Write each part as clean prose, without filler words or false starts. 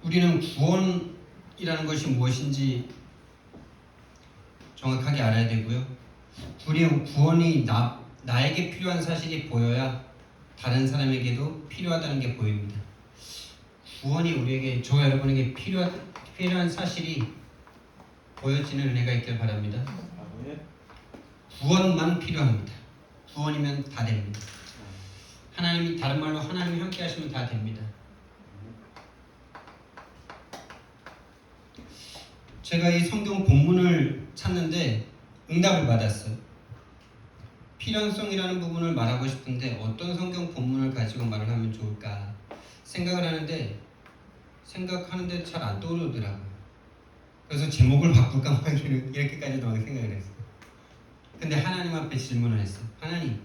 우리는 구원이라는 것이 무엇인지 정확하게 알아야 되고요. 구원이 나에게 필요한 사실이 보여야 다른 사람에게도 필요하다는 게 보입니다. 구원이 우리에게, 저와 여러분에게 필요한 사실이 보여지는 은혜가 있길 바랍니다. 구원만 필요합니다. 구원이면 다 됩니다. 하나님이, 다른 말로 하나님이 함께 하시면 다 됩니다. 제가 이 성경 본문을 찾는데 응답을 받았어요. 필연성이라는 부분을 말하고 싶은데 어떤 성경 본문을 가지고 말을 하면 좋을까 생각을 하는데 잘 안 떠오르더라고요. 그래서 제목을 바꿀까 막 이렇게까지도 막 생각을 했어요. 근데 하나님 앞에 질문을 했어요. 하나님,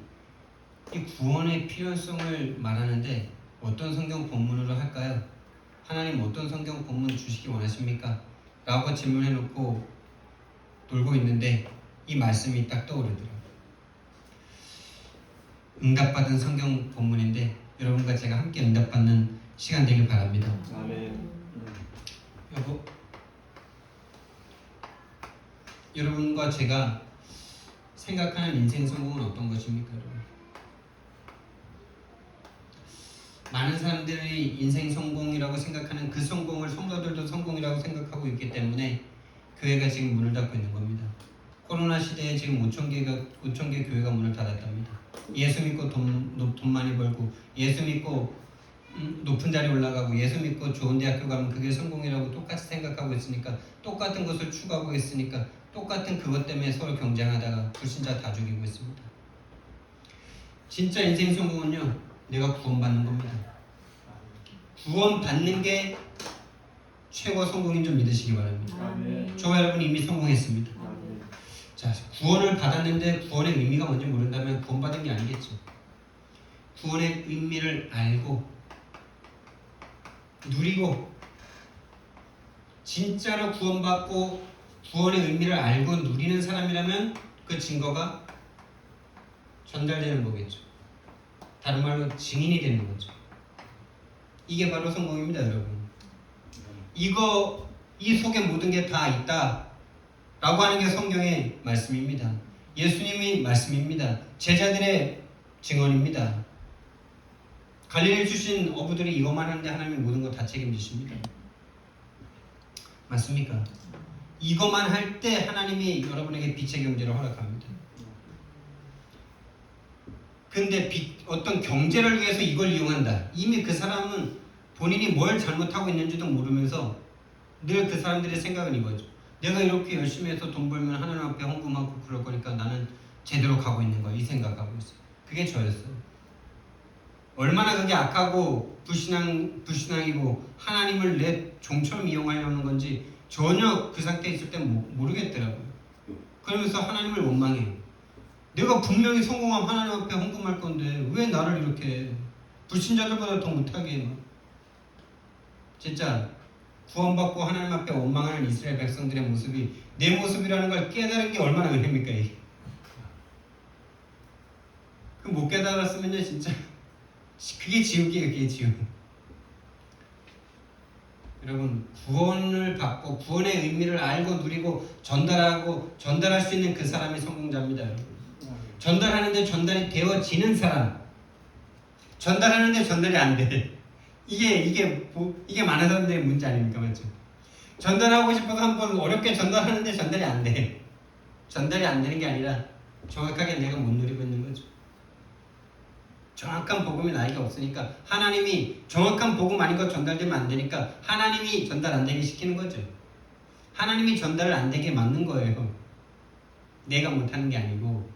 이 구원의 필연성을 말하는데 어떤 성경 본문으로 할까요? 하나님, 어떤 성경 본문 주시기 원하십니까? 라고 질문해놓고 놀고 있는데 이 말씀이 딱 떠오르더라고요. 응답받은 성경 본문인데 여러분과 제가 함께 응답받는 시간 되길 바랍니다. 아멘. 여러분과 제가 생각하는 인생 성공은 어떤 것입니까? 여러분? 많은 사람들이 인생 성공이라고 생각하는 그 성공을 성도들도 성공이라고 생각하고 있기 때문에 교회가 지금 문을 닫고 있는 겁니다. 코로나 시대에 지금 5,000개 교회가 문을 닫았답니다. 예수 믿고 돈 많이 벌고, 예수 믿고 높은 자리에 올라가고, 예수 믿고 좋은 대학교 가면 그게 성공이라고 똑같이 생각하고 있으니까, 똑같은 것을 추구하고 있으니까 똑같은 그것 때문에 서로 경쟁하다가 불신자 다 죽이고 있습니다. 진짜 인생 성공은요, 내가 구원받는 겁니다. 구원받는 게 최고 성공인 줄 믿으시기 바랍니다. 아멘. 저와 여러분이 이미 성공했습니다. 아멘. 자, 구원을 받았는데 구원의 의미가 뭔지 모른다면 구원받은 게 아니겠죠. 구원의 의미를 알고 누리고, 진짜로 구원받고 구원의 의미를 알고 누리는 사람이라면 그 증거가 전달되는 거겠죠. 다른 말로 증인이 되는 거죠. 이게 바로 성공입니다, 여러분. 이 속에 모든 게 다 있다 라고 하는 게 성경의 말씀입니다. 예수님의 말씀입니다. 제자들의 증언입니다. 갈릴리 출신 어부들이 이것만 하는데 하나님이 모든 거 다 책임지십니다. 맞습니까? 이것만 할 때 하나님이 여러분에게 빛의 경제를 허락합니다. 근데 어떤 경제를 위해서 이걸 이용한다. 이미 그 사람은 본인이 뭘 잘못하고 있는지도 모르면서 늘 그 사람들의 생각은 이거죠. 내가 이렇게 열심히 해서 돈 벌면 하나님 앞에 헌금하고 그럴 거니까 나는 제대로 가고 있는 거야. 이 생각하고 있어요. 그게 저였어요. 얼마나 그게 악하고 불신앙이고 하나님을 내 종처럼 이용하려는 건지 전혀 그 상태에 있을 땐 모르겠더라고요. 그러면서 하나님을 원망해요. 내가 분명히 성공하면 하나님 앞에 헌금할 건데 왜 나를 이렇게 불신자들보다 더 못하게 해? 진짜 구원받고 하나님 앞에 원망하는 이스라엘 백성들의 모습이 내 모습이라는 걸 깨달은 게 얼마나 은혜입니까? 이게? 그 못 깨달았으면요 진짜 그게 지옥이에요. 그게 지옥. 여러분, 구원을 받고 구원의 의미를 알고 누리고 전달할 수 있는 그 사람이 성공자입니다. 여러분. 전달하는데 전달이 되어지는 사람, 전달하는데 전달이 안 돼. 이게 많은 사람들의 문제 아닙니까? 맞죠? 전달하고 싶어서 한번 어렵게 전달하는데 전달이 안 돼. 전달이 안 되는 게 아니라 정확하게 내가 못 누리고 있는 거죠. 정확한 복음이 나에게 없으니까, 하나님이 정확한 복음 아닌 거 전달되면 안 되니까 하나님이 전달 안 되게 시키는 거죠. 하나님이 전달을 안 되게 막는 거예요. 내가 못하는 게 아니고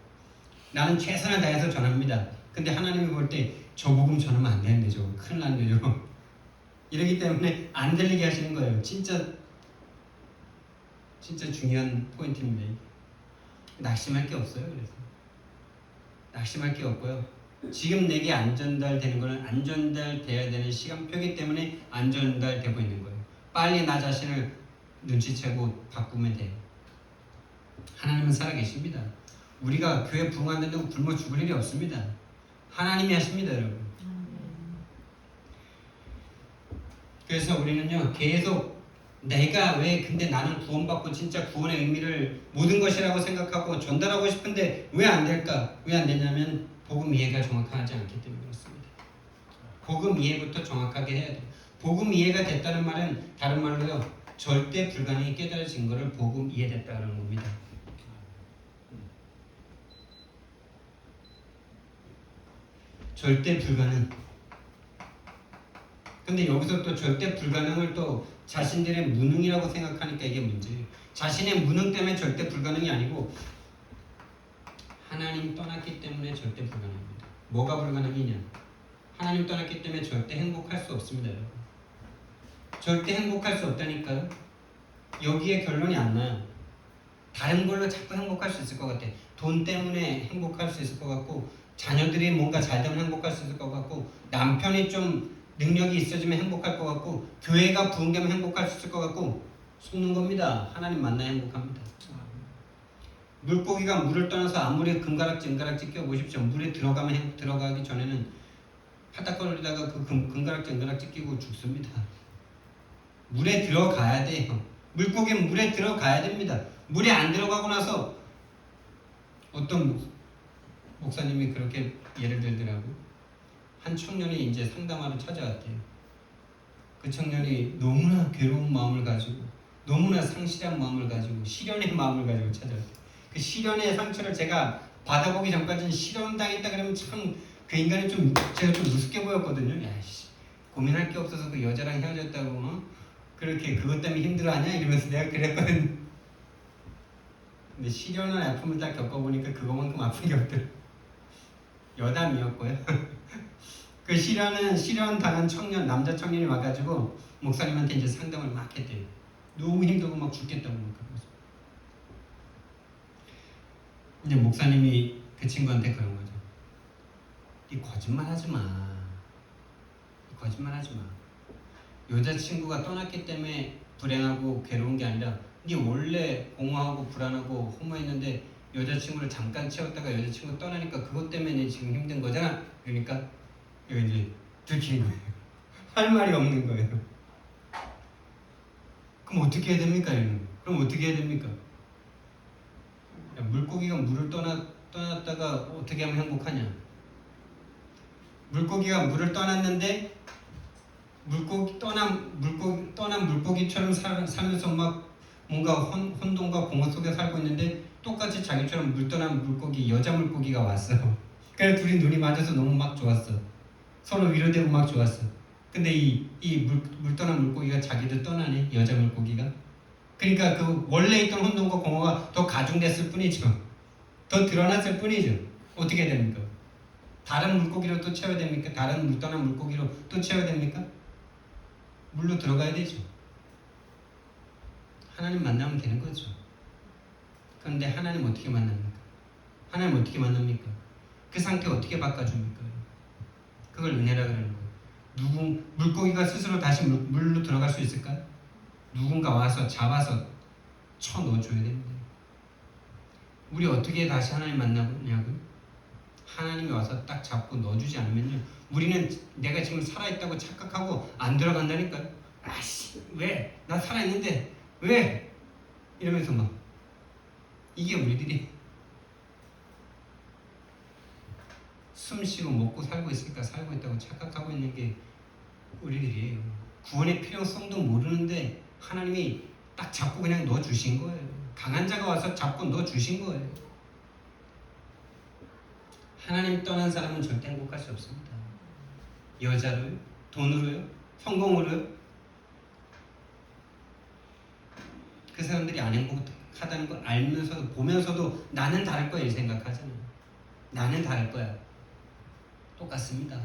나는 최선을 다해서 전합니다. 근데 하나님이 볼 때 저 복음 전하면 안 되는데 저거 큰일 났네요. 이러기 때문에 안 들리게 하시는 거예요. 진짜 중요한 포인트입니다. 낙심할 게 없어요. 그래서 낙심할 게 없고요. 지금 내게 안 전달되는 거는 안 전달돼야 되는 시간표이기 때문에 안 전달되고 있는 거예요. 빨리 나 자신을 눈치채고 바꾸면 돼요. 하나님은 살아계십니다. 우리가 교회 부흥한다고 굶어 죽을 일이 없습니다. 하나님이 하십니다, 여러분. 그래서 우리는요 계속 내가 왜 근데 나는 구원받고 진짜 구원의 의미를 모든 것이라고 생각하고 전달하고 싶은데 왜 안 될까? 왜 안 되냐면 복음 이해가 정확하지 않기 때문에 그렇습니다. 복음 이해부터 정확하게 해야 돼요. 복음 이해가 됐다는 말은 다른 말로요 절대 불가능이 깨달아진 것을 복음 이해됐다는 겁니다. 절대 불가능. 근데 여기서 또 절대 불가능을 또 자신들의 무능이라고 생각하니까 이게 문제예요. 자신의 무능 때문에 절대 불가능이 아니고 하나님 떠났기 때문에 절대 불가능입니다. 뭐가 불가능이냐? 하나님 떠났기 때문에 절대 행복할 수 없습니다. 여러분. 절대 행복할 수 없다니까요. 여기에 결론이 안 나요. 다른 걸로 자꾸 행복할 수 있을 것 같아. 돈 때문에 행복할 수 있을 것 같고 자녀들이 뭔가 잘 되면 행복할 수 있을 것 같고 남편이 좀 능력이 있어지면 행복할 것 같고 교회가 부흥되면 행복할 수 있을 것 같고 속는 겁니다. 하나님 만나야 행복합니다. 물고기가 물을 떠나서 아무리 금가락지 은가락지 끼워보십시오. 물에 들어가기 전에는 파닥거리다가 그 금가락지 은가락지 끼고 죽습니다. 물에 들어가야 돼요. 물고기는 물에 들어가야 됩니다. 물에 안 들어가고 나서 어떤 목사님이 그렇게 예를 들더라고요. 한 청년이 이제 상담하러 찾아왔대요. 그 청년이 너무나 괴로운 마음을 가지고 너무나 상실한 마음을 가지고 시련의 마음을 가지고 찾아왔대요. 그 시련의 상처를 제가 받아보기 전까지는 시련당했다 그러면 참 그 인간이 좀 제가 좀 우습게 보였거든요. 야씨 고민할 게 없어서 그 여자랑 헤어졌다고 그렇게 그것 때문에 힘들어하냐 이러면서 내가 그랬거든. 근데 시련의 아픔을 딱 겪어보니까 그거만큼 아픈 게 없더라. 여담이었고요. 그 시련 당한 남자 청년이 와가지고 목사님한테 이제 상담을 막 했대요. 너무 힘들고 막 죽겠다고 막 그러면서. 이제 목사님이 그 친구한테 그런 거죠. 이 거짓말하지 마. 거짓말하지 마. 여자친구가 떠났기 때문에 불행하고 괴로운 게 아니라 네 원래 공허하고 불안하고 허무했는데 여자친구를 잠깐 채웠다가 여자친구 떠나니까 그것 때문에 지금 힘든 거잖아. 그러니까 이거 이제 들키는 거예요. 할 말이 없는 거예요. 그럼 어떻게 해야 됩니까? 그럼 어떻게 해야 됩니까? 물고기가 물을 떠났다가 어떻게 하면 행복하냐? 물고기가 물을 떠났는데 떠난 물고기처럼 살면서 막 뭔가 혼돈과 공허 속에 살고 있는데 똑같이 자기처럼 물 떠난 물고기 여자 물고기가 왔어. 그래서 둘이 눈이 맞아서 너무 막 좋았어. 서로 위로되고 막 좋았어. 근데 물 떠난 물고기가 자기도 떠나네. 여자 물고기가. 그러니까 그 원래 있던 혼돈과 공허가 더 가중됐을 뿐이죠. 더 드러났을 뿐이죠. 어떻게 됩니까? 다른 물고기로 또 채워야 됩니까? 다른 물 떠난 물고기로 또 채워야 됩니까? 물로 들어가야 되죠. 하나님 만나면 되는 거죠. 그런데 하나님 어떻게 만납니까? 하나님 어떻게 만납니까? 그 상태 어떻게 바꿔줍니까? 그걸 은혜라 그러는 거예요. 물고기가 스스로 다시 물로 들어갈 수 있을까요? 누군가 와서 잡아서 쳐 넣어줘야 됩니다. 우리 어떻게 다시 하나님 만나냐고요? 하나님이 와서 딱 잡고 넣어주지 않으면요, 우리는 내가 지금 살아있다고 착각하고 안 들어간다니까요. 아씨 왜? 나 살아있는데 왜? 이러면서 막 이게 우리들이 숨쉬고 먹고 살고 있으니까 살고 있다고 착각하고 있는 게 우리들이에요. 구원의 필요성도 모르는데 하나님이 딱 잡고 그냥 넣어주신 거예요. 강한 자가 와서 잡고 넣어주신 거예요. 하나님 떠난 사람은 절대 행복할 수 없습니다. 여자로요? 돈으로요? 성공으로요? 그 사람들이 안 행복하다는 걸 알면서도 보면서도 나는 다를 거야 이 생각하잖아요. 나는 다를 거야. 똑같습니다.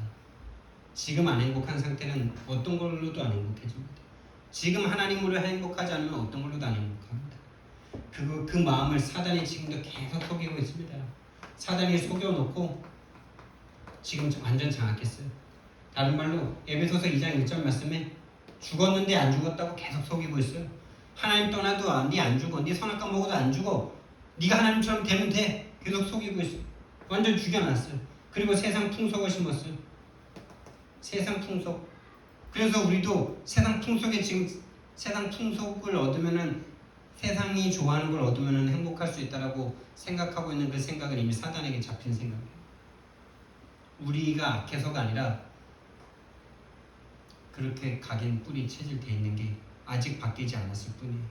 지금 안 행복한 상태는 어떤 걸로도 안 행복해집니다. 지금 하나님으로 행복하지 않으면 어떤 걸로도 안 행복합니다. 그 마음을 사단이 지금도 계속 속이고 있습니다. 사단이 속여놓고 지금 완전 장악했어요. 다른 말로 에베소서 2장 1절 말씀에 죽었는데 안 죽었다고 계속 속이고 있어요. 하나님 떠나도 네 안 죽어. 네 선악과 먹어도 안 죽어. 네가 하나님처럼 되면 돼. 계속 속이고 있어요. 완전 죽여놨어요. 그리고 세상 풍속을 심었어요. 세상 풍속. 그래서 우리도 세상 풍속에 지금 세상 풍속을 얻으면은 세상이 좋아하는 걸 얻으면은 행복할 수 있다라고 생각하고 있는 그 생각은 이미 사단에게 잡힌 생각이에요. 우리가 악해서가 아니라 그렇게 각인 뿌리 체질되어 있는 게 아직 바뀌지 않았을 뿐이에요.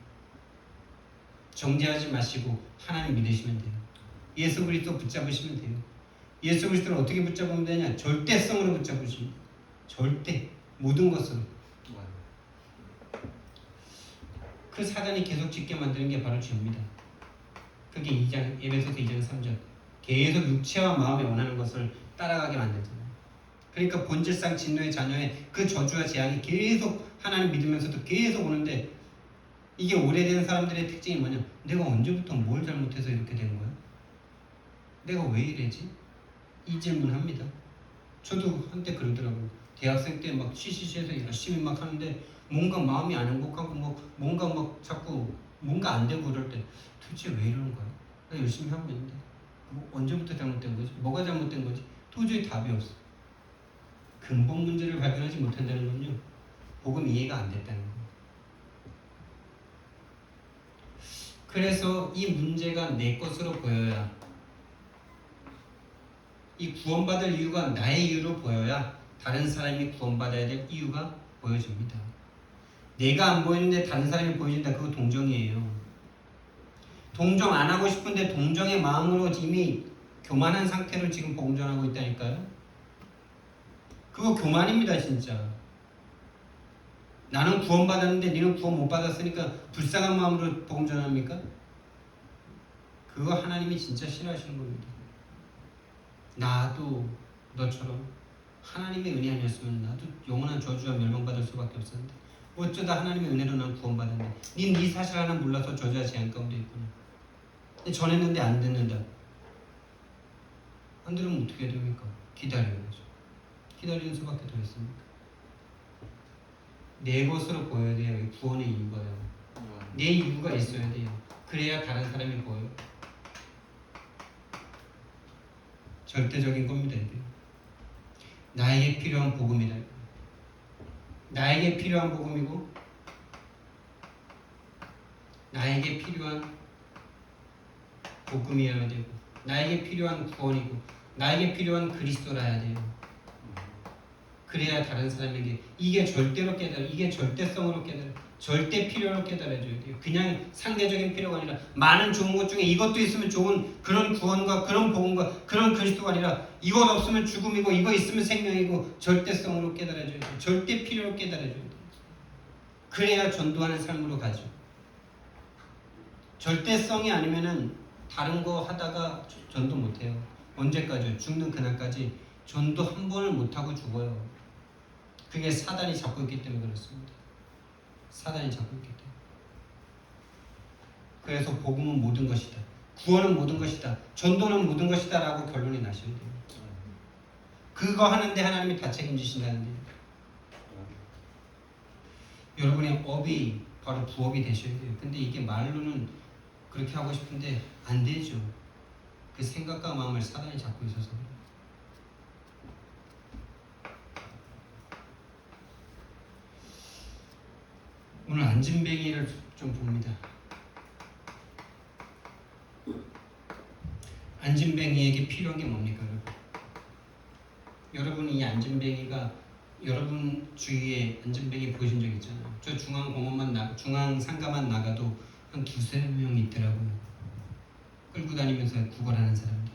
정죄하지 마시고 하나님 믿으시면 돼요. 예수 그리스도 붙잡으시면 돼요. 예수 그리스도를 어떻게 붙잡으면 되냐? 절대성으로 붙잡으십니다. 절대 모든 것으로. 그 사단이 계속 짓게 만드는 게 바로 죄입니다. 그게 에베소서 2장 3절. 계속 육체와 마음에 원하는 것을 따라가게 만들잖아요. 그러니까 본질상 진노의 자녀의 그 저주와 재앙이 계속 하나님 믿으면서도 계속 오는데, 이게 오래된 사람들의 특징이 뭐냐? 내가 언제부터 뭘 잘못해서 이렇게 된 거야? 내가 왜 이래지? 이 질문합니다. 저도 한때 그러더라고요. 대학생 때 막 CCC에서 열심히 막 하는데 뭔가 마음이 안 행복하고 뭔가 막 자꾸 뭔가 안 되고 그럴 때 도대체 왜 이러는 거야? 나 열심히 하고 있는데 언제부터 잘못된 거지? 뭐가 잘못된 거지? 도저히 답이 없어. 근본 문제를 발견하지 못한다는 건요, 복음 이해가 안 됐다는 거예요. 그래서 이 문제가 내 것으로 보여야, 이 구원받을 이유가 나의 이유로 보여야 다른 사람이 구원받아야 될 이유가 보여집니다. 내가 안 보이는데 다른 사람이 보여진다. 그거 동정이에요. 동정 안 하고 싶은데 동정의 마음으로 이미 교만한 상태로 지금 복음 전하고 있다니까요. 그거 교만입니다, 진짜. 나는 구원받았는데 너는 구원 못 받았으니까 불쌍한 마음으로 복음 전합니까? 그거 하나님이 진짜 싫어하시는 겁니다. 나도 너처럼 하나님의 은혜 아니었으면 나도 영원한 저주와 멸망받을 수밖에 없었는데 어쩌다 하나님의 은혜로 난 구원받았네. 네 사실 하나 몰라서 저주와 재앙 가운데 있구나. 근데 전했는데 안 듣는다. 안 들으면 어떻게 해야 됩니까? 기다려야죠. 기다리는 수밖에 더 있습니까? 내 것으로 보여야 돼요. 구원의 이유가요. 내 이유가 있어야 돼요. 그래야 다른 사람이 보여요. 절대적인 겁니다. 이게. 나에게 필요한 복음이다. 나에게 필요한 복음이고 나에게 필요한 복음이어야 되고 나에게 필요한 구원이고 나에게 필요한 그리스도라야 돼요. 그래야 다른 사람에게 이게 절대로 깨달아, 이게 절대성으로 깨달아, 절대 필요로 깨달아줘야 돼요. 그냥 상대적인 필요가 아니라 많은 좋은 것 중에 이것도 있으면 좋은 그런 구원과 그런 복음과 그런 그리스도가 아니라 이것 없으면 죽음이고 이거 있으면 생명이고 절대성으로 깨달아줘야 돼요. 절대 필요로 깨달아줘야 돼요. 그래야 전도하는 삶으로 가죠. 절대성이 아니면은 다른 거 하다가 전도 못해요. 언제까지요? 죽는 그날까지 전도 한 번을 못하고 죽어요. 그게 사단이 잡고 있기 때문에 그렇습니다. 사단이 잡고 있기 때문에. 그래서 복음은 모든 것이다. 구원은 모든 것이다. 전도는 모든 것이다 라고 결론이 나시면 돼요. 그거 하는데 하나님이 다 책임지신다는데 여러분의 업이 바로 부업이 되셔야 돼요. 근데 이게 말로는 그렇게 하고 싶은데 안 되죠. 그 생각과 마음을 사단이 잡고 있어서 그래요. 오늘 안진뱅이를 좀 봅니다. 안진뱅이에게 필요한 게 뭡니까? 여러분이 이 안진뱅이가 여러분 주위에 안진뱅이 보신 적 있잖아요. 저 중앙상가만 나가도 한 두세 명 있더라고요. 끌고 다니면서 구걸하는 사람들.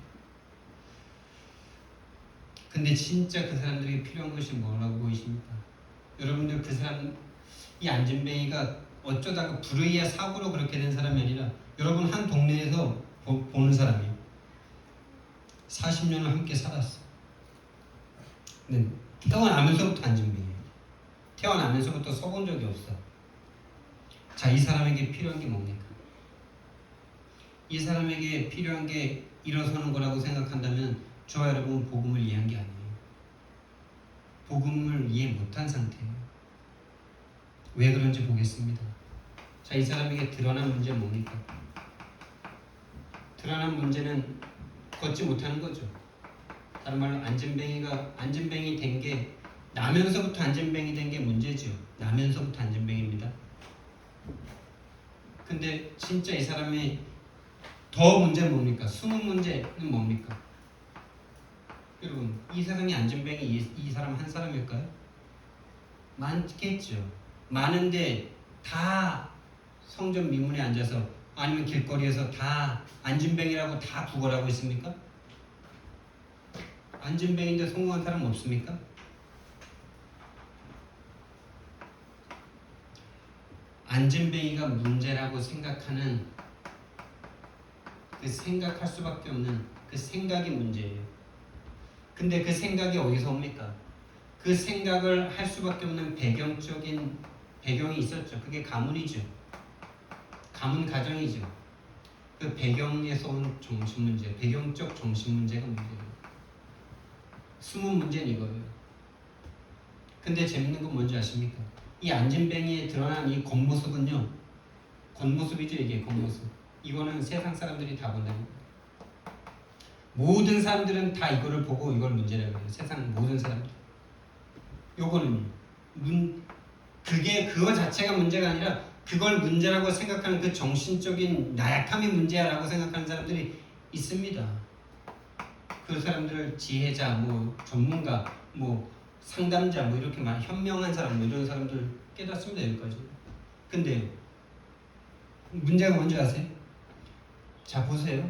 근데 진짜 그 사람들에게 필요한 것이 뭐라고 보이십니까? 여러분들 그 사람, 이 안진뱅이가 어쩌다가 불의의 사고로 그렇게 된 사람이 아니라 여러분 한 동네에서 보는 사람이에요. 40년을 함께 살았어. 근데 태어나면서부터 안진뱅이에요. 태어나면서부터 서본 적이 없어. 자, 이 사람에게 필요한 게 뭡니까? 이 사람에게 필요한 게 일어서는 거라고 생각한다면 저와 여러분은 복음을 이해한 게 아니에요. 복음을 이해 못한 상태예요. 왜 그런지 보겠습니다. 자, 이 사람에게 드러난 문제는 뭡니까? 드러난 문제는 걷지 못하는 거죠. 다른 말로 안진뱅이 된 게 나면서부터 안진뱅이 된 게 문제죠. 나면서부터 안진뱅입니다. 근데 진짜 이 사람이 더 문제는 뭡니까? 숨은 문제는 뭡니까? 여러분, 이 세상에 안진뱅이 이 사람 한 사람일까요? 많겠죠. 많은데 다 성전 미문에 앉아서 아니면 길거리에서 다 안진뱅이라고 다 구걸하고 있습니까? 안진뱅인데 성공한 사람 없습니까? 안진뱅이가 문제라고 생각하는 그 생각할 수밖에 없는 그 생각이 문제예요. 근데 그 생각이 어디서 옵니까? 그 생각을 할 수밖에 없는 배경적인 배경이 있었죠. 그게 가문이죠. 가문 가정이죠. 그 배경에서 온 정신 문제, 배경적 정신 문제가 문제예요. 숨은 문제는 이거예요. 근데 재밌는 건 뭔지 아십니까? 이 안진뱅이에 드러난 이 겉모습은요, 겉모습이죠. 이게 겉모습. 이거는 세상 사람들이 다 본다는 거예요. 모든 사람들은 다 이거를 보고 이걸 문제라고 해요. 세상 모든 사람들. 요거는 그게 그거 자체가 문제가 아니라 그걸 문제라고 생각하는 그 정신적인 나약함이 문제야라고 생각하는 사람들이 있습니다. 그 사람들을 지혜자, 뭐 전문가, 뭐 상담자, 뭐 이렇게 막 현명한 사람, 뭐 이런 사람들 깨닫습니다. 여기까지. 근데 문제가 뭔지 아세요? 자, 보세요.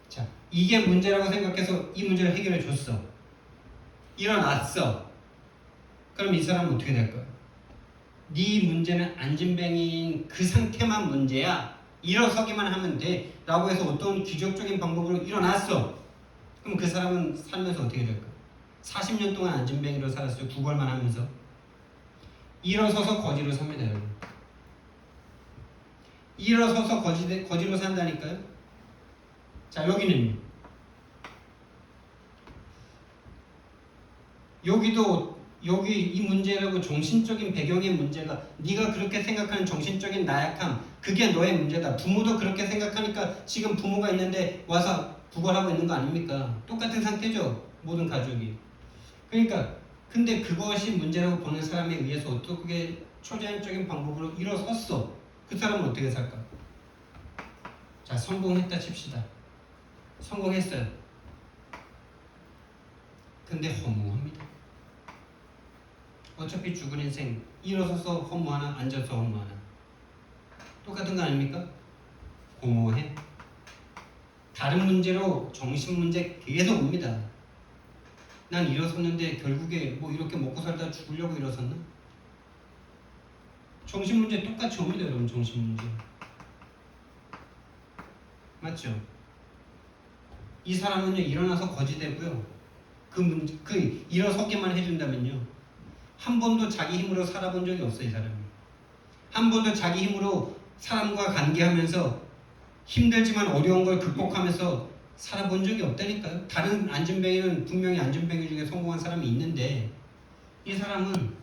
자, 이게 문제라고 생각해서 이 문제를 해결해 줬어. 일어났어. 그럼 이 사람은 어떻게 될까요? 네 문제는 안진뱅이인 그 상태만 문제야. 일어서기만 하면 돼. 라고 해서 어떤 기적적인 방법으로 일어났어. 그럼 그 사람은 살면서 어떻게 될까? 40년 동안 안진뱅이로 살았어요. 구걸만 하면서. 일어서서 거지로 삽니다. 여러분. 일어서서 거지로 산다니까요. 자, 여기는 여기 이 문제라고 정신적인 배경의 문제가 네가 그렇게 생각하는 정신적인 나약함 그게 너의 문제다. 부모도 그렇게 생각하니까 지금 부모가 있는데 와서 구걸하고 있는 거 아닙니까? 똑같은 상태죠. 모든 가족이. 그러니까 근데 그것이 문제라고 보는 사람에 의해서 어떻게 초자연적인 방법으로 일어섰어. 그 사람은 어떻게 살까? 자, 성공했다 칩시다. 성공했어요. 근데 허무합니다. 어차피 죽은 인생 일어서서 허무하나 앉아서 허무하나 똑같은 거 아닙니까? 공허해. 다른 문제로 정신 문제 계속 옵니다. 난 일어섰는데 결국에 뭐 이렇게 먹고 살다 죽으려고 일어섰나? 정신 문제 똑같이 옵니다. 여러분 정신 문제 맞죠? 이 사람은요 일어나서 거지되고요 그 일어서기만 해준다면요 한 번도 자기 힘으로 살아본 적이 없어요. 이 사람이 한 번도 자기 힘으로 사람과 관계하면서 힘들지만 어려운 걸 극복하면서 살아본 적이 없다니까요. 다른 안진뱅이는 분명히 안진뱅이 중에 성공한 사람이 있는데 이 사람은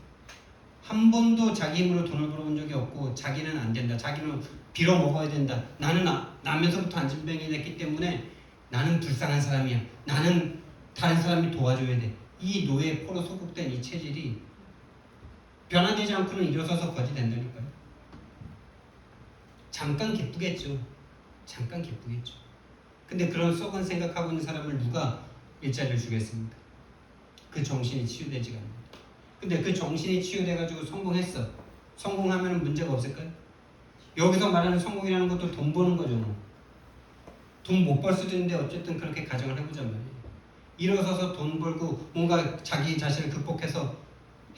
한 번도 자기 힘으로 돈을 벌어본 적이 없고 자기는 안 된다. 자기는 빌어 먹어야 된다. 나는 나면서부터 안진뱅이 됐기 때문에 나는 불쌍한 사람이야. 나는 다른 사람이 도와줘야 돼. 이 노예 포로 소속된 이 체질이 변화되지 않고는 일어서서 거지 된다니까요. 잠깐 기쁘겠죠. 잠깐 기쁘겠죠. 근데 그런 썩은 생각하고 있는 사람을 누가 일자리를 주겠습니까? 그 정신이 치유되지가 않아요. 근데 그 정신이 치유돼가지고 성공했어. 성공하면 문제가 없을까요? 여기서 말하는 성공이라는 것도 돈 버는 거죠. 돈 못 벌 수도 있는데 어쨌든 그렇게 가정을 해보자 말이에요. 일어서서 돈 벌고 뭔가 자기 자신을 극복해서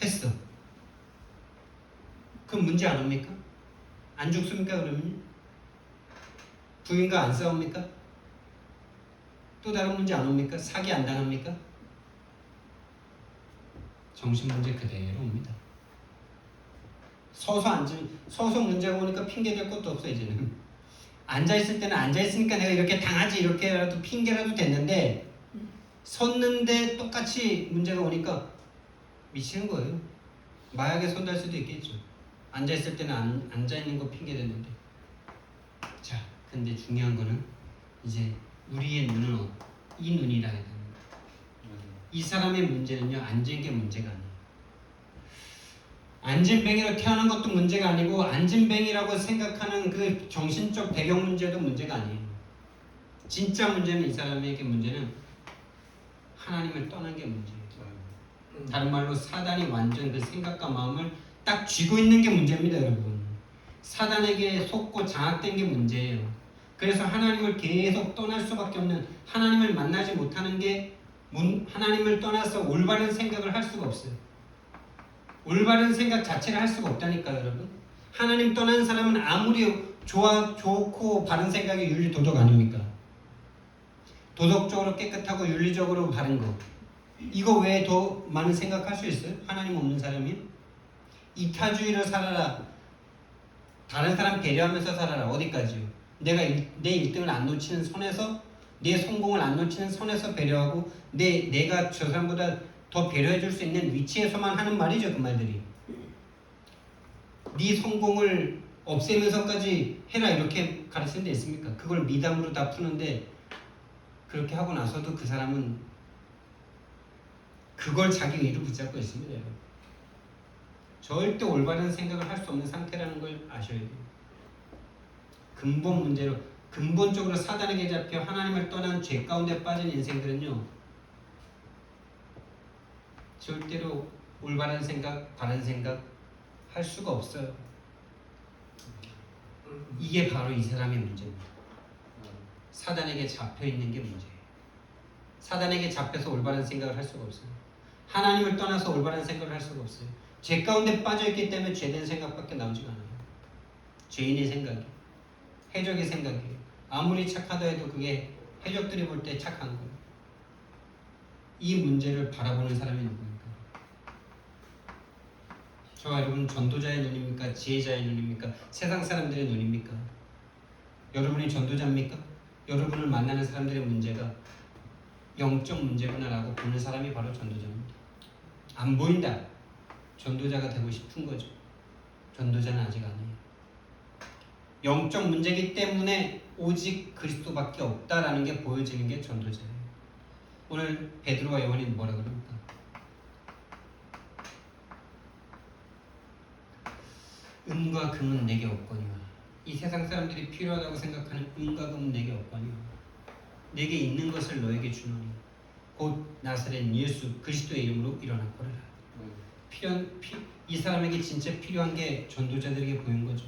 했어. 그럼 문제 안 옵니까? 안 죽습니까 그러면? 부인과 안 싸웁니까? 또 다른 문제 안 옵니까? 사기 안 당합니까? 정신 문제 그대로 옵니다. 서서 문제가 오니까 핑계 댈 것도 없어 이제는. 앉아있을 때는 앉아있으니까 내가 이렇게 당하지 이렇게라도 핑계라도 됐는데 섰는데 똑같이 문제가 오니까 미치는 거예요. 마약에 손댈 수도 있겠죠. 앉아있을 때는 앉아있는 거 핑계 댔는데. 자, 근데 중요한 거는 이제 우리의 눈은 이 눈이라 해야 됩니다. 이 사람의 문제는요 앉은 게 문제가 아니에요. 안진뱅이로 태어난 것도 문제가 아니고 안진뱅이라고 생각하는 그 정신적 배경 문제도 문제가 아니에요. 진짜 문제는 이 사람에게 문제는 하나님을 떠난 게 문제예요. 다른 말로 사단이 완전 그 생각과 마음을 딱 쥐고 있는 게 문제입니다, 여러분. 사단에게 속고 장악된 게 문제예요. 그래서 하나님을 계속 떠날 수밖에 없는, 하나님을 만나지 못하는 게 하나님을 떠나서 올바른 생각을 할 수가 없어요. 올바른 생각 자체를 할 수가 없다니까요, 여러분. 하나님 떠난 사람은 아무리 좋고 바른 생각이 윤리 도덕 아닙니까? 도덕적으로 깨끗하고 윤리적으로 바른 거, 이거 외에 더 많은 생각할 수 있어요? 하나님 없는 사람이? 이타주의로 살아라, 다른 사람 배려하면서 살아라. 어디까지요? 내가 내 1등을 안 놓치는 선에서, 내 성공을 안 놓치는 선에서 배려하고, 내가 저 사람보다 더 배려해 줄 수 있는 위치에서만 하는 말이죠, 그 말들이. 네 성공을 없애면서까지 해라, 이렇게 가르치는 데 있습니까? 그걸 미담으로 다 푸는데, 그렇게 하고 나서도 그 사람은 그걸 자기 의로 붙잡고 있습니다, 여러분. 절대 올바른 생각을 할 수 없는 상태라는 걸 아셔야 돼요. 근본적으로 사단에게 잡혀 하나님을 떠난 죄 가운데 빠진 인생들은요, 절대로 올바른 생각, 바른 생각 할 수가 없어요. 이게 바로 이 사람의 문제입니다. 사단에게 잡혀 있는 게 문제예요. 사단에게 잡혀서 올바른 생각을 할 수가 없어요. 하나님을 떠나서 올바른 생각을 할 수가 없어요. 죄 가운데 빠져있기 때문에 죄된 생각밖에 나오지가 않아요. 죄인의 생각이, 해적의 생각이에요. 아무리 착하다 해도 그게 해적들이 볼 때 착한 거예요. 이 문제를 바라보는 사람이 누구입니까? 저와 여러분 전도자의 눈입니까? 지혜자의 눈입니까? 세상 사람들의 눈입니까? 여러분이 전도자입니까? 여러분을 만나는 사람들의 문제가 영적 문제구나라고 보는 사람이 바로 전도자입니다. 안 보인다, 전도자가 되고 싶은 거죠. 전도자는 아직 아니에요. 영적 문제이기 때문에 오직 그리스도밖에 없다라는 게 보여지는 게 전도자예요. 오늘 베드로와 요한이 뭐라 그럽니까? 은과 금은 내게 없거니와. 이 세상 사람들이 필요하다고 생각하는 은과 금은 내게 없거니와. 내게 있는 것을 너에게 주노니 곧 나사렛 예수 그리스도의 이름으로 일어났거라. 이 사람에게 진짜 필요한 게 전도자들에게 보인 거죠.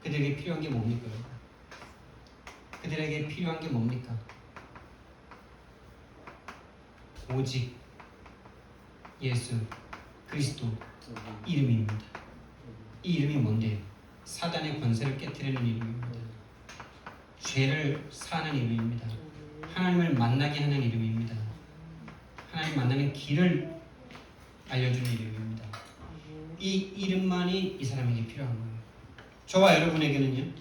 그들에게 필요한 게 뭡니까? 그들에게 필요한 게 뭡니까? 오직 예수 그리스도 이름입니다. 이 이름이 뭔데요? 사단의 권세를 깨트리는 이름입니다. 죄를 사하는 이름입니다. 하나님을 만나게 하는 이름입니다. 하나님 만나는 길을 알려주는 이름입니다. 이 이름만이 이 사람에게 필요한 거예요. 저와 여러분에게는요,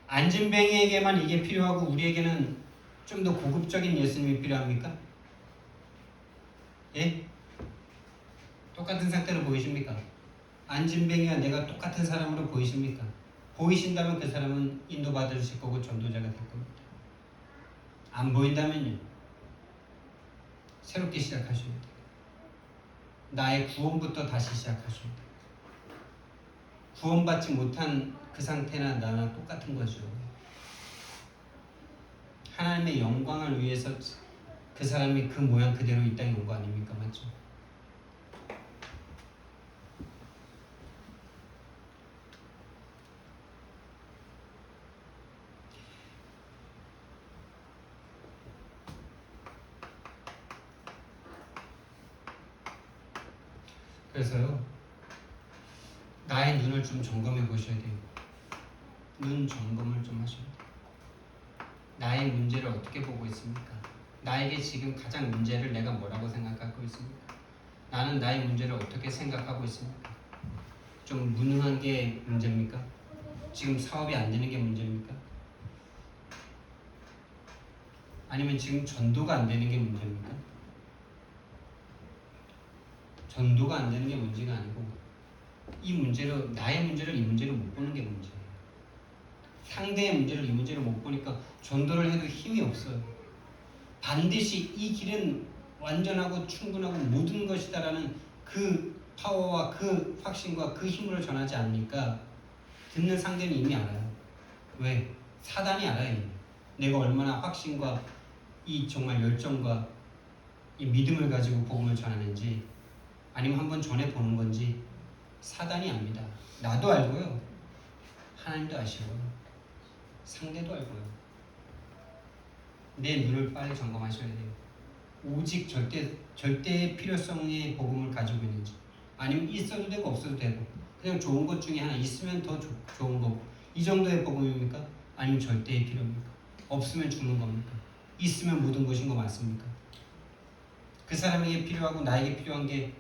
안진뱅이에게만 이게 필요하고 우리에게는 좀 더 고급적인 예수님이 필요합니까? 예? 똑같은 상태로 보이십니까? 안진뱅이와 내가 똑같은 사람으로 보이십니까? 보이신다면 그 사람은 인도받으실 거고 전도자가 될 겁니다. 안 보인다면요, 새롭게 시작하셔야 돼요. 나의 구원부터 다시 시작하셔야 돼요. 구원받지 못한 그 상태나 나랑 똑같은 거죠. 하나님의 영광을 위해서 그 사람이 그 모양 그대로 이 땅에 온 거 아닙니까? 맞죠? 그래서요, 나의 눈을 좀 점검해 보셔야 돼요. 눈 점검을 좀 하셔야 돼요. 나의 문제를 어떻게 보고 있습니까? 나에게 지금 가장 문제를 내가 뭐라고 생각하고 있습니까? 나는 나의 문제를 어떻게 생각하고 있습니까? 좀 무능한 게 문제입니까? 지금 사업이 안 되는 게 문제입니까? 아니면 지금 전도가 안 되는 게 문제입니까? 전도가 안 되는 게 문제가 아니고 이 문제로, 나의 문제를 이 문제로 못 보는 게 문제예요. 상대의 문제를 이 문제로 못 보니까 전도를 해도 힘이 없어요. 반드시 이 길은 완전하고 충분하고 모든 것이다라는 그 파워와 그 확신과 그 힘으로 전하지 않으니까 듣는 상대는 이미 알아요. 왜? 사단이 알아요. 이미. 내가 얼마나 확신과 이 정말 열정과 이 믿음을 가지고 복음을 전하는지, 아니면 한번 전해보는 건지 사단이 압니다. 나도 알고요. 하나님도 아시고요. 상대도 알고요. 내 눈을 빨리 점검하셔야 돼요. 오직 절대의 필요성의 복음을 가지고 있는지, 아니면 있어도 되고 없어도 되고 그냥 좋은 것 중에 하나 있으면 더 좋은 거고, 이 정도의 복음입니까? 아니면 절대의 필요입니까? 없으면 죽는 겁니까? 있으면 모든 것인 거 맞습니까? 그 사람에게 필요하고 나에게 필요한 게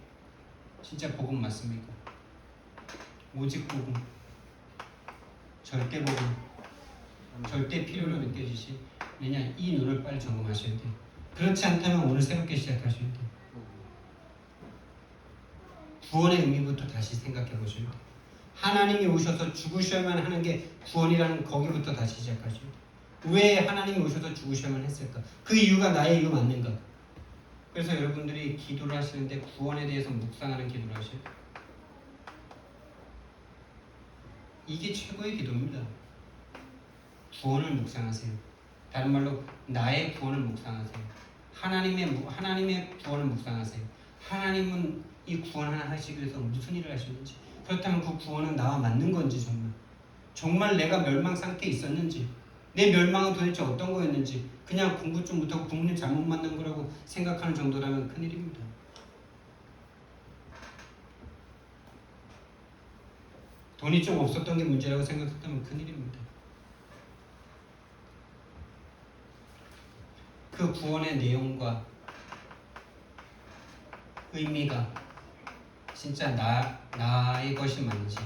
진짜 복음 맞습니까? 오직 복음, 절대 복음, 절대 필요로 느껴지시. 왜냐? 이 눈을 빨리 점검하셔야 돼요. 그렇지 않다면 오늘 새롭게 시작하셔야 돼요. 구원의 의미부터 다시 생각해 보셔야 돼요. 하나님이 오셔서 죽으셔야만 하는 게 구원이라는 거기부터 다시 시작하셔야 돼요. 왜 하나님이 오셔서 죽으셔야만 했을까? 그 이유가 나의 이유 맞는가? 그래서 여러분들이 기도를 하시는데 구원에 대해서 묵상하는 기도를 하셔야 돼요. 이게 최고의 기도입니다. 구원을 묵상하세요. 다른 말로 나의 구원을 묵상하세요. 하나님의 구원을 묵상하세요. 하나님은 이 구원 하나 하시기 위해서 무슨 일을 하셨는지, 그렇다면 그 구원은 나와 맞는 건지, 정말 내가 멸망 상태에 있었는지, 내 멸망은 도대체 어떤 거였는지, 그냥 공부 좀 못하고 부모님 잘못 만난 거라고 생각하는 정도라면 큰일입니다. 돈이 좀 없었던 게 문제라고 생각했다면 큰일입니다. 그 구원의 내용과 의미가 진짜 나의 것이 맞는지,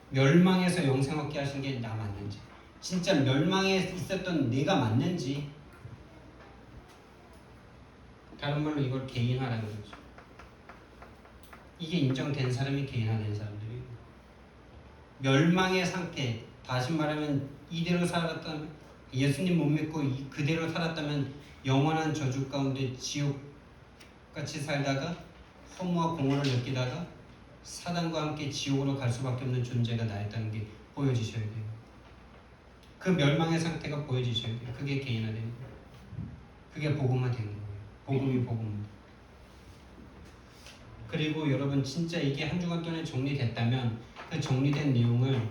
멸망에서 영생 얻게 하신 게 나 맞는지, 진짜 멸망에 있었던 내가 맞는지, 다른 말로 이걸 개인화라는 거죠. 이게 인정된 사람이 개인화된 사람들이에요. 멸망의 상태, 다시 말하면 이대로 살았던, 예수님 못 믿고 그대로 살았다면 영원한 저주 가운데 지옥같이 살다가 허무와 공허를 느끼다가 사단과 함께 지옥으로 갈 수밖에 없는 존재가 나였다는 게 보여지셔야 돼요. 그 멸망의 상태가 보여지셔야 돼요. 그게 개인화되는 거예요. 그게 복음화되는 거예요. 복음이 복음입니다. 그리고 여러분 진짜 이게 한 주간 동안에 정리됐다면 그 정리된 내용을,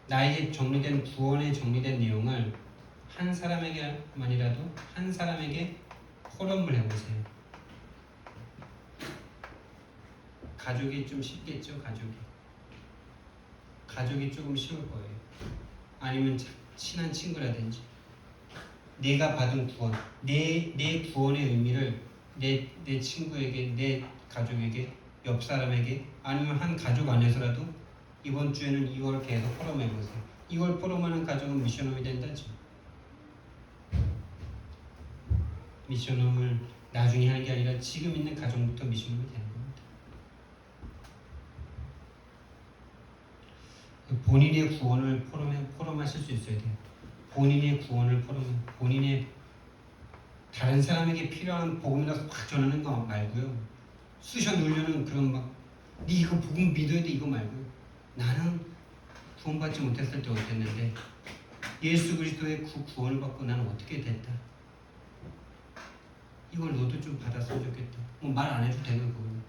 나에게 정리된 구원에 정리된 내용을 한 사람에게만이라도 한 사람에게 포럼을 해보세요. 가족이 좀 쉽겠죠. 가족이 조금 쉬울 거예요. 아니면 친한 친구라든지, 내가 받은 구원, 내 구원의 의미를 내 친구에게, 내 가족에게, 옆 사람에게, 아니면 한 가족 안에서라도 이번 주에는 이걸 계속 포럼해보세요. 이걸 포럼하는 가족은 미션홈이 된다죠. 미션홈을 나중에 하는 게 아니라 지금 있는 가정부터 미션홈이 되는 겁니다. 본인의 구원을 포럼하실 수 있어야 돼요. 본인의 구원을 본인의 다른 사람에게 필요한 복음이라서 막 전하는 거 말고요. 쑤셔 누르는 그런 네 이거 복음 믿어야 돼 이거 말고요. 나는 구원받지 못했을 때 어땠는데 예수 그리스도의 그 구원을 받고 나는 어떻게 됐다. 이걸 너도 좀 받았으면 좋겠다. 뭐 말 안 해도 되는 거거든요.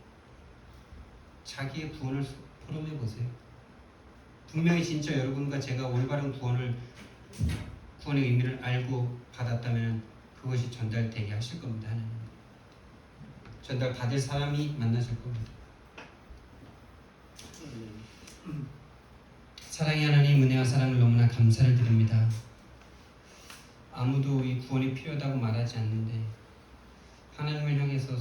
자기의 구원을 포럼해 보세요. 분명히 진짜 여러분과 제가 올바른 구원의 의미를 알고 받았다면 그것이 전달되게 하실 겁니다. 하나님. 전달 받을 사람이 만나실 겁니다. 사랑의 하나님, 은혜와 사랑을 너무나 감사를 드립니다. 아무도 이 구원이 필요하다고 말하지 않는데 하나님을 향해서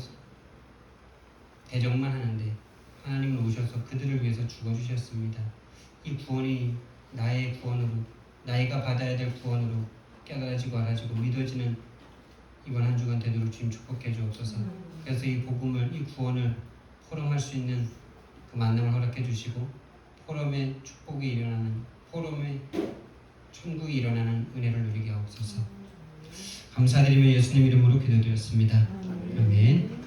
대적만 하는데 하나님은 오셔서 그들을 위해서 죽어주셨습니다. 이 구원이 나의 구원으로, 나이가 받아야 될 구원으로 깨달아지고 알아지고 믿어지는 이번 한 주간 되도록 주님 축복해 주옵소서. 그래서 이 복음을, 이 구원을 포럼할 수 있는 그 만남을 허락해 주시고 포럼의 축복이 일어나는, 포럼의 천국이 일어나는 은혜를 누리게 하옵소서. 감사드리며 예수님 이름으로 기도드렸습니다. 아멘.